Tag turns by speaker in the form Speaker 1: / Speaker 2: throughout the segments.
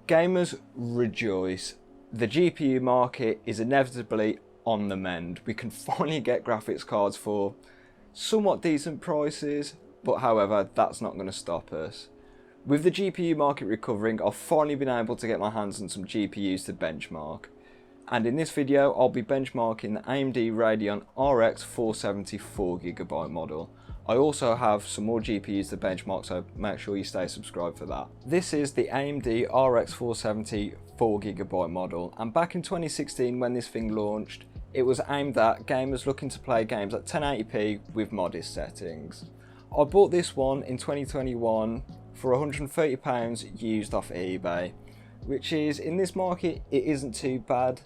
Speaker 1: Gamers rejoice. The GPU market is inevitably on the mend. We can finally get graphics cards for somewhat decent prices, but however, that's not going to stop us. With the GPU market recovering, I've finally been able to get my hands on some GPUs to benchmark. And in this video, I'll be benchmarking the AMD Radeon RX 470 4GB model. I also have some more GPUs to benchmark, so make sure you stay subscribed for that. This is the AMD RX 470 4GB model, and back in 2016 when this thing launched, it was aimed at gamers looking to play games at 1080p with modest settings. I bought this one in 2021 for £130 used off eBay, which is, in this market, it isn't too bad.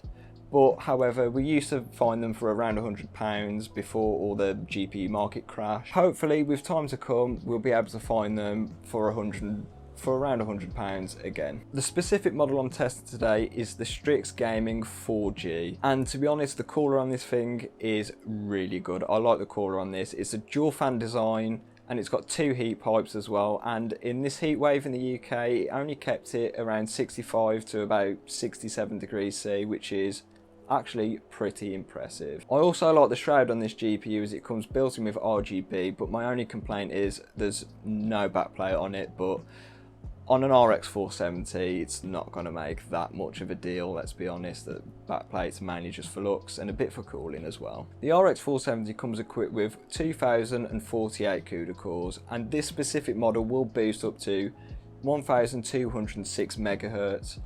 Speaker 1: But however, we used to find them for around £100 before all the GPU market crash. Hopefully, with time to come, we'll be able to find them for around £100 again. The specific model I'm testing today is the Strix Gaming 4G, and to be honest, the cooler on this thing is really good. I like the cooler on this. It's a dual fan design, and it's got two heat pipes as well, and in this heat wave in the UK, it only kept it around 65 to about 67 degrees C, which is actually pretty impressive. I also like the shroud on this GPU as it comes built in with RGB, but my only complaint is there's no backplate on it, but on an RX 470 it's not going to make that much of a deal, let's be honest. The backplate's mainly just for looks and a bit for cooling as well. The RX 470 comes equipped with 2048 CUDA cores, and this specific model will boost up to 1206 MHz.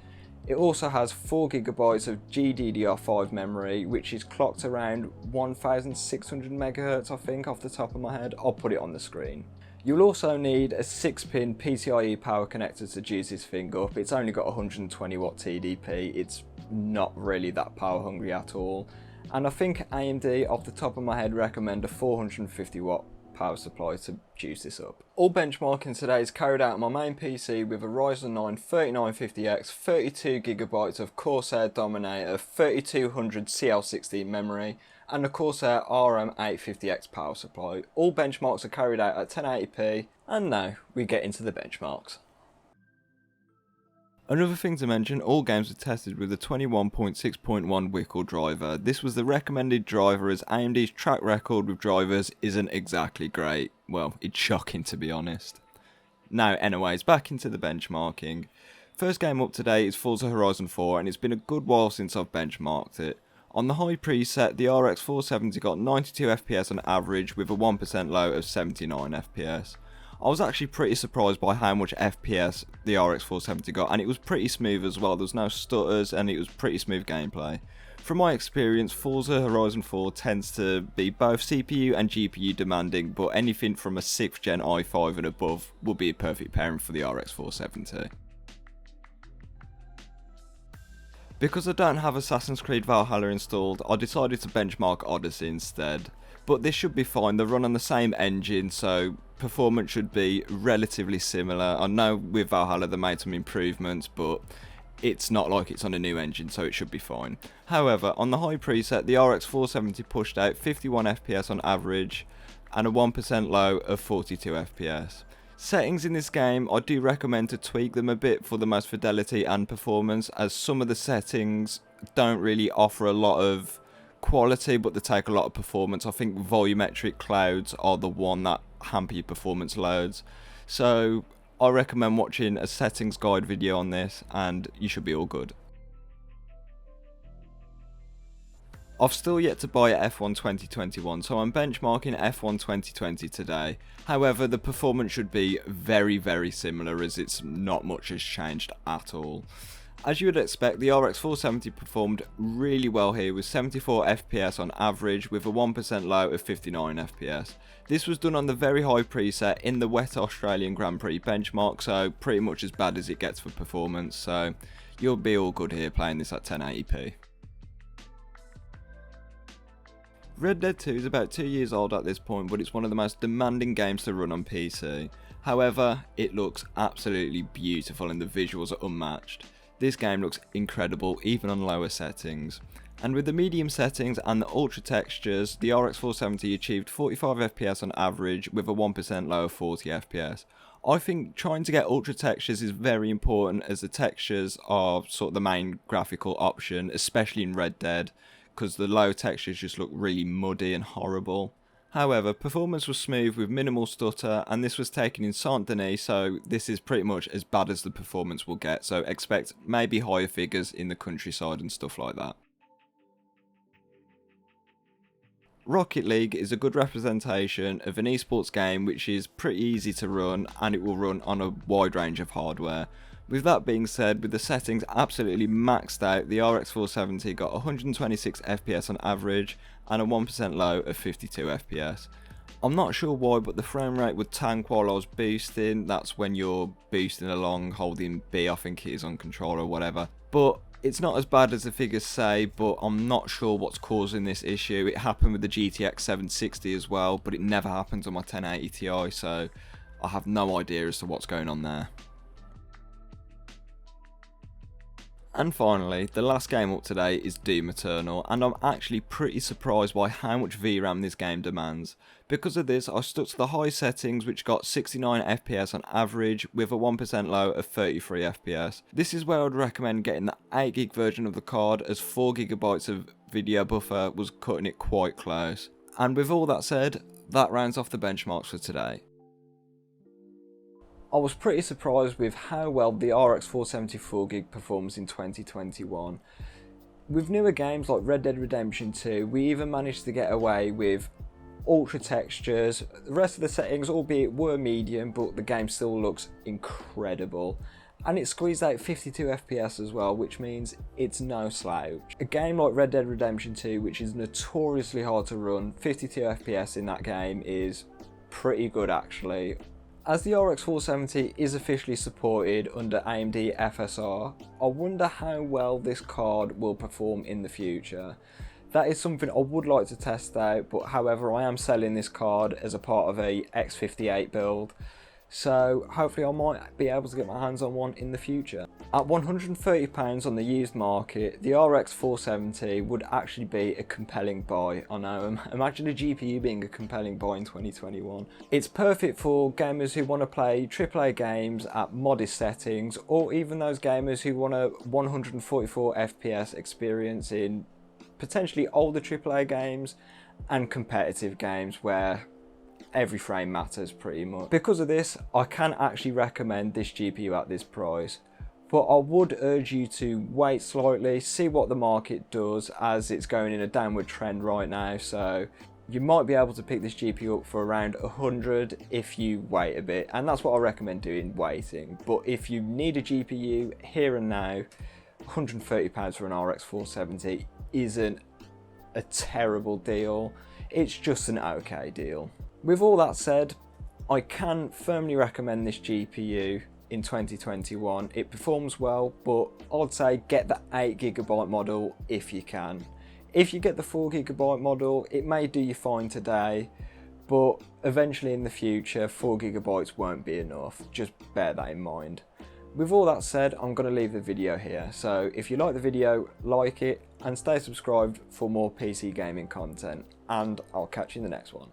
Speaker 1: It also has 4GB of GDDR5 memory, which is clocked around 1600 MHz, I think, off the top of my head. I'll put it on the screen. You'll also need a 6-pin PCIe power connector to juice this thing up. It's only got 120 watt TDP. It's not really that power hungry at all. And I think AMD, off the top of my head, recommend a 450 watt power supply to juice this up. All benchmarking today is carried out on my main PC with a Ryzen 9 3950X, 32GB of Corsair Dominator, 3200 CL16 memory, and a Corsair RM850X power supply. All benchmarks are carried out at 1080p, and now we get into the benchmarks. Another thing to mention, all games were tested with the 21.6.1 WICL driver. This was the recommended driver as AMD's track record with drivers isn't exactly great. Well, it's shocking to be honest. Now anyways, back into the benchmarking. First game up today is Forza Horizon 4, and it's been a good while since I've benchmarked it. On the high preset, the RX 470 got 92 FPS on average with a 1% low of 79 FPS. I was actually pretty surprised by how much FPS the RX 470 got, and it was pretty smooth as well. There was no stutters and it was pretty smooth gameplay. From my experience, Forza Horizon 4 tends to be both CPU and GPU demanding, but anything from a 6th gen i5 and above will be a perfect pairing for the RX 470. Because I don't have Assassin's Creed Valhalla installed, I decided to benchmark Odyssey instead. But this should be fine. They run on the same engine, so performance should be relatively similar. I know with Valhalla they made some improvements, but it's not like it's on a new engine, so it should be fine. However, on the high preset, the RX 470 pushed out 51 FPS on average and a 1% low of 42 FPS. Settings in this game, I do recommend to tweak them a bit for the most fidelity and performance, as some of the settings don't really offer a lot of quality, but they take a lot of performance. I think volumetric clouds are the one that hamper your performance loads. So I recommend watching a settings guide video on this and you should be all good. I've still yet to buy a F1 2021, so I'm benchmarking F1 2020 today. However, the performance should be very similar as it's not much has changed at all. As you would expect, the RX 470 performed really well here with 74 FPS on average with a 1% low of 59 FPS. This was done on the very high preset in the wet Australian Grand Prix benchmark, so pretty much as bad as it gets for performance, so you'll be all good here playing this at 1080p. Red Dead 2 is about 2 years old at this point, but it's one of the most demanding games to run on PC. However, it looks absolutely beautiful and the visuals are unmatched. This game looks incredible even on lower settings. And with the medium settings and the ultra textures, the RX 470 achieved 45 FPS on average with a 1% low of 40 FPS. I think trying to get ultra textures is very important, as the textures are sort of the main graphical option, especially in Red Dead, because the low textures just look really muddy and horrible. However, performance was smooth with minimal stutter, and this was taken in Saint Denis, so this is pretty much as bad as the performance will get, so expect maybe higher figures in the countryside and stuff like that. Rocket League is a good representation of an esports game which is pretty easy to run, and it will run on a wide range of hardware. With that being said, with the settings absolutely maxed out, the RX 470 got 126 FPS on average and a 1% low of 52 FPS. I'm not sure why, but the frame rate would tank while I was boosting. That's when you're boosting along holding B, I think it is, on controller or whatever. But it's not as bad as the figures say, but I'm not sure what's causing this issue. It happened with the GTX 760 as well, but it never happens on my 1080 Ti, so I have no idea as to what's going on there. And finally, the last game up today is Doom Eternal, and I'm actually pretty surprised by how much VRAM this game demands. Because of this, I stuck to the high settings, which got 69 FPS on average with a 1% low of 33 FPS. This is where I'd recommend getting the 8GB version of the card, as 4GB of video buffer was cutting it quite close. And with all that said, that rounds off the benchmarks for today. I was pretty surprised with how well the RX 470 4GB performs in 2021. With newer games like Red Dead Redemption 2, we even managed to get away with ultra textures. The rest of the settings, albeit were medium, but the game still looks incredible. And it squeezed out 52 FPS as well, which means it's no slouch. A game like Red Dead Redemption 2, which is notoriously hard to run, 52 FPS in that game is pretty good actually. As the RX 470 is officially supported under AMD FSR, I wonder how well this card will perform in the future. That is something I would like to test out, but however I am selling this card as a part of a X58 build, so hopefully I might be able to get my hands on one in the future. At £130 on the used market, the RX 470 would actually be a compelling buy. I know, imagine a GPU being a compelling buy in 2021. It's perfect for gamers who want to play AAA games at modest settings, or even those gamers who want a 144 FPS experience in potentially older AAA games and competitive games where every frame matters pretty much. Because of this, I can actually recommend this GPU at this price, but I would urge you to wait slightly, see what the market does, as it's going in a downward trend right now, so you might be able to pick this GPU up for around 100 if you wait a bit, and that's what I recommend doing, waiting. But if you need a GPU here and now, £130 for an RX 470 isn't a terrible deal, it's just an okay deal. With all that said, I can firmly recommend this GPU in 2021. It performs well, but I'd say get the 8GB model if you can. If you get the 4GB model, it may do you fine today, but eventually in the future 4GB won't be enough. Just bear that in mind. With all that said, I'm going to leave the video here, so if you like the video, like it and stay subscribed for more PC gaming content, and I'll catch you in the next one.